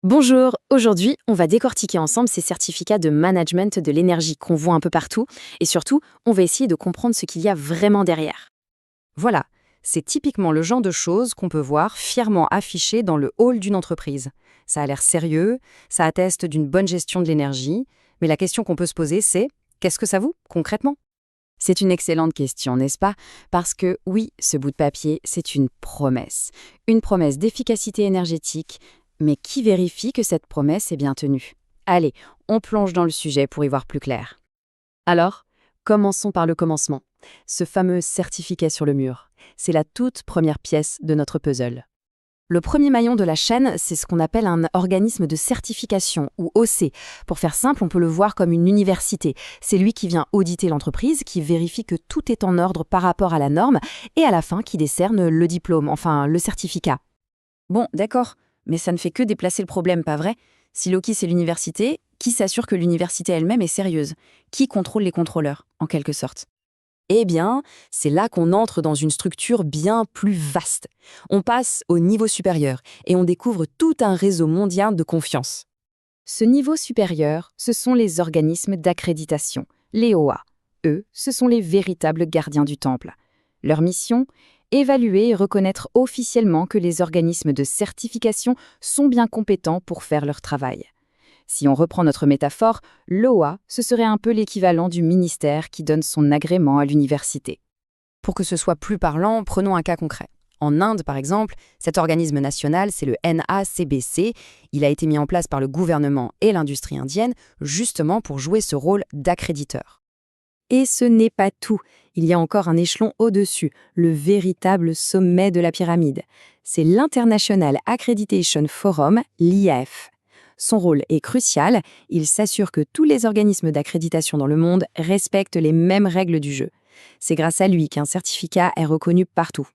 Bonjour, aujourd'hui, on va décortiquer ensemble ces certificats de management de l'énergie qu'on voit un peu partout et surtout, on va essayer de comprendre ce qu'il y a vraiment derrière. Voilà, c'est typiquement le genre de choses qu'on peut voir fièrement affichées dans le hall d'une entreprise. Ça a l'air sérieux, ça atteste d'une bonne gestion de l'énergie, mais la question qu'on peut se poser, c'est qu'est-ce que ça vaut concrètement? C'est une excellente question, n'est-ce pas? Parce que oui, ce bout de papier, c'est une promesse d'efficacité énergétique, mais qui vérifie que cette promesse est bien tenue? Allez, on plonge dans le sujet pour y voir plus clair. Alors, commençons par le commencement. Ce fameux certificat sur le mur, c'est la toute première pièce de notre puzzle. Le premier maillon de la chaîne, c'est ce qu'on appelle un organisme de certification, ou OC. Pour faire simple, on peut le voir comme une université. C'est lui qui vient auditer l'entreprise, qui vérifie que tout est en ordre par rapport à la norme, et à la fin qui décerne le diplôme, enfin le certificat. Bon, d'accord, mais ça ne fait que déplacer le problème, pas vrai? Si Loki c'est l'université, qui s'assure que l'université elle-même est sérieuse? Qui contrôle les contrôleurs, en quelque sorte? Eh bien, c'est là qu'on entre dans une structure bien plus vaste. On passe au niveau supérieur et on découvre tout un réseau mondial de confiance. Ce niveau supérieur, ce sont les organismes d'accréditation, les OA. Eux, ce sont les véritables gardiens du temple. Leur mission? Évaluer et reconnaître officiellement que les organismes de certification sont bien compétents pour faire leur travail. Si on reprend notre métaphore, l'OA, ce serait un peu l'équivalent du ministère qui donne son agrément à l'université. Pour que ce soit plus parlant, prenons un cas concret. En Inde, par exemple, cet organisme national, c'est le NACBC. Il a été mis en place par le gouvernement et l'industrie indienne, justement pour jouer ce rôle d'accréditeur. Et ce n'est pas tout. Il y a encore un échelon au-dessus, le véritable sommet de la pyramide. C'est l'International Accreditation Forum, l'IAF. Son rôle est crucial, il s'assure que tous les organismes d'accréditation dans le monde respectent les mêmes règles du jeu. C'est grâce à lui qu'un certificat est reconnu partout.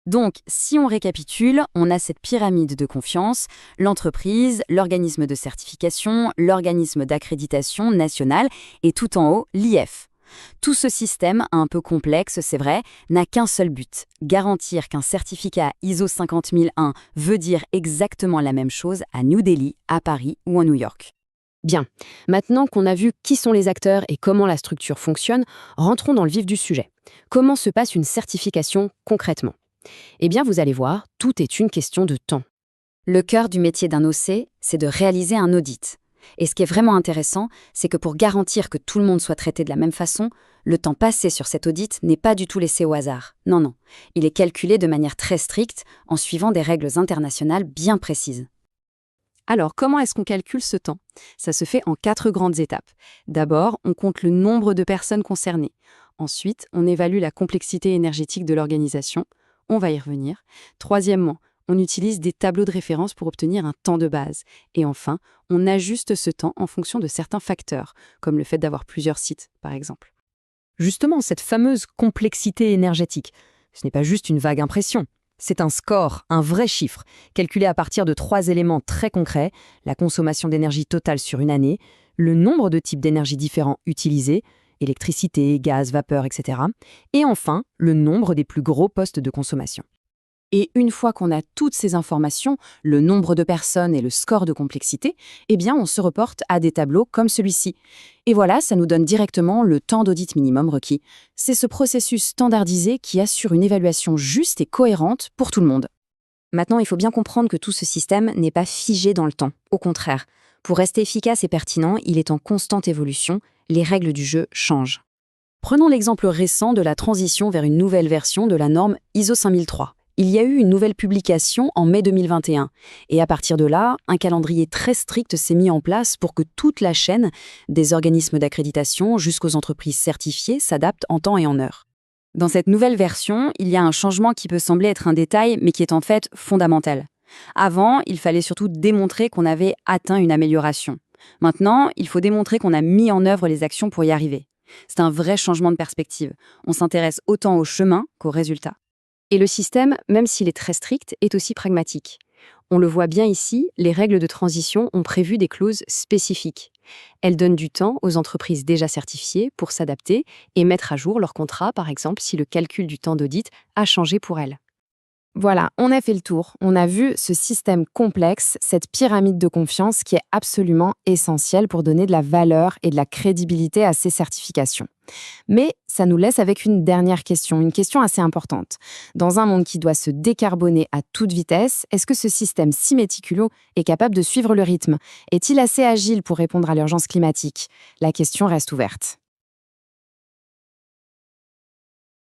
Donc, si on récapitule, on a cette pyramide de confiance, l'entreprise, l'organisme de certification, l'organisme d'accréditation nationale et tout en haut, l'IF. Tout ce système, un peu complexe, c'est vrai, n'a qu'un seul but, garantir qu'un certificat ISO 50001 veut dire exactement la même chose à New Delhi, à Paris ou à New York. Bien, maintenant qu'on a vu qui sont les acteurs et comment la structure fonctionne, rentrons dans le vif du sujet. Comment se passe une certification concrètement? Eh bien, vous allez voir, tout est une question de temps. Le cœur du métier d'un OC, c'est de réaliser un audit. Et ce qui est vraiment intéressant, c'est que pour garantir que tout le monde soit traité de la même façon, le temps passé sur cet audit n'est pas du tout laissé au hasard. Non, non. Il est calculé de manière très stricte, en suivant des règles internationales bien précises. Alors, comment est-ce qu'on calcule ce temps? Ça se fait en 4 grandes étapes. D'abord, on compte le nombre de personnes concernées. Ensuite, on évalue la complexité énergétique de l'organisation. On va y revenir. Troisièmement, on utilise des tableaux de référence pour obtenir un temps de base. Et enfin, on ajuste ce temps en fonction de certains facteurs, comme le fait d'avoir plusieurs sites, par exemple. Justement, cette fameuse complexité énergétique, ce n'est pas juste une vague impression. C'est un score, un vrai chiffre, calculé à partir de 3 éléments très concrets, la consommation d'énergie totale sur une année, le nombre de types d'énergie différents utilisés, électricité, gaz, vapeur, etc. Et enfin, le nombre des plus gros postes de consommation. Et une fois qu'on a toutes ces informations, le nombre de personnes et le score de complexité, eh bien on se reporte à des tableaux comme celui-ci. Et voilà, ça nous donne directement le temps d'audit minimum requis. C'est ce processus standardisé qui assure une évaluation juste et cohérente pour tout le monde. Maintenant, il faut bien comprendre que tout ce système n'est pas figé dans le temps. Au contraire, pour rester efficace et pertinent, il est en constante évolution, les règles du jeu changent. Prenons l'exemple récent de la transition vers une nouvelle version de la norme ISO 5003. Il y a eu une nouvelle publication en mai 2021. Et à partir de là, un calendrier très strict s'est mis en place pour que toute la chaîne, des organismes d'accréditation jusqu'aux entreprises certifiées, s'adapte en temps et en heure. Dans cette nouvelle version, il y a un changement qui peut sembler être un détail, mais qui est en fait fondamental. Avant, il fallait surtout démontrer qu'on avait atteint une amélioration. Maintenant, il faut démontrer qu'on a mis en œuvre les actions pour y arriver. C'est un vrai changement de perspective. On s'intéresse autant au chemin qu'aux résultats. Et le système, même s'il est très strict, est aussi pragmatique. On le voit bien ici, les règles de transition ont prévu des clauses spécifiques. Elles donnent du temps aux entreprises déjà certifiées pour s'adapter et mettre à jour leur contrat, par exemple, si le calcul du temps d'audit a changé pour elles. Voilà, on a fait le tour. On a vu ce système complexe, cette pyramide de confiance qui est absolument essentielle pour donner de la valeur et de la crédibilité à ces certifications. Mais ça nous laisse avec une dernière question, une question assez importante. Dans un monde qui doit se décarboner à toute vitesse, est-ce que ce système si méticuleux est capable de suivre le rythme? Est-il assez agile pour répondre à l'urgence climatique? La question reste ouverte.